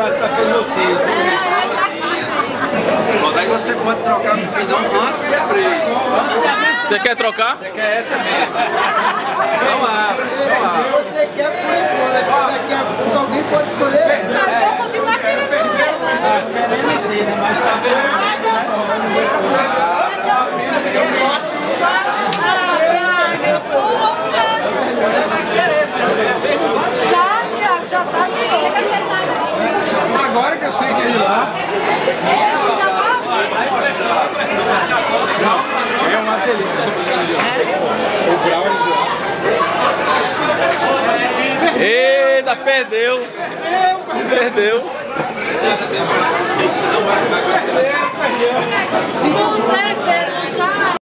abraço pra todos vocês. Daí você pode trocar no pneu antes de abrir. Você quer trocar? Você quer essa mesmo? Não abre, não abre. Você quer por enquanto, daqui a pouco alguém pode escolher? Mas vou continuar querendo ela. Querendo ser, né? Mas tá vendo? Já, Tiago, já tá de boa. Agora que eu sei que ele lá. É uma delícia essa o grau Eita, perdeu! Perdeu! Com certeza, já.